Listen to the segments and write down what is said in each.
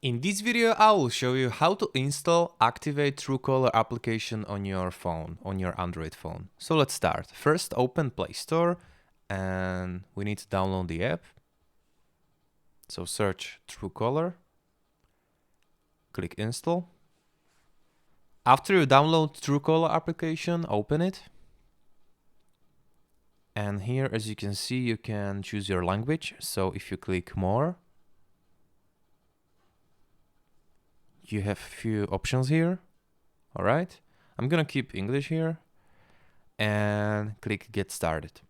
In this video, I will show you how to install, activate TrueCaller application on your phone, on your Android phone. So let's start. First, open Play Store and we need to download the app. So search TrueCaller, click install. After you download TrueCaller application, open it. And here, as you can see, you can choose your language. So if you click more, you have a few options here. All right, I'm gonna keep English here and click get started.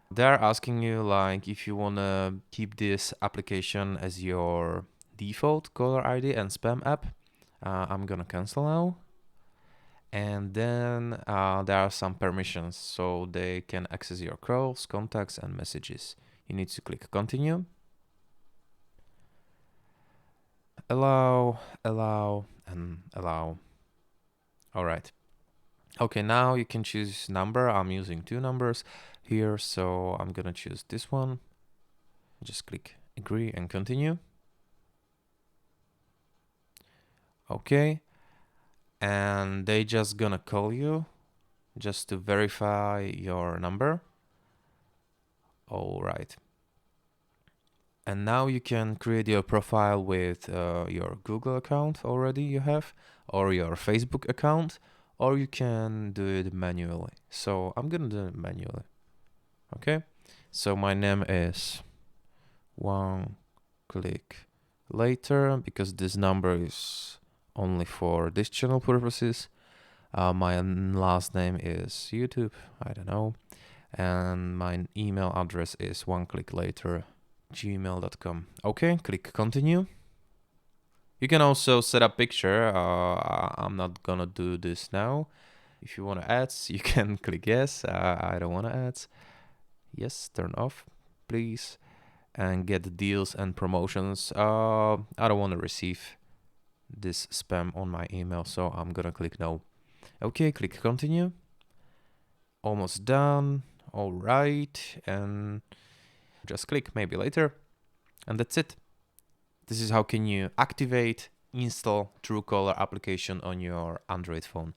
They're asking you like if you wanna keep this application as your default caller ID and spam app. I'm gonna cancel now. And then there are some permissions, so they can access your calls, contacts, and messages. You need to click continue. Allow, and allow. All right. Okay, now you can choose number. I'm using two numbers here, so I'm gonna choose this one. Just click agree and continue. Okay. And they just gonna call you just to verify your number. All right. And now you can create your profile with your Google account already you have, or your Facebook account, or you can do it manually. So I'm gonna do it manually. Okay. So my name is One Click Later because this number is only for this channel purposes. My last name is YouTube, I don't know. And my email address is oneclicklater@gmail.com. Okay, click continue. You can also set up picture. I'm not gonna do this now. If you want to ads, you can click yes. I don't want to ads. Yes, turn off, please. And get deals and promotions. I don't want to receive this spam on my email, so I'm gonna click no. Okay, click continue. Almost done. All right, and just click maybe later, and that's it. This is how can you activate, install TrueCaller application on your Android phone.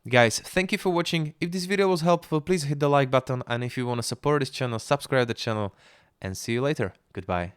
Guys, thank you for watching. If this video was helpful, please hit the like button, and if you want to support this channel, subscribe the channel, and see you later. Goodbye.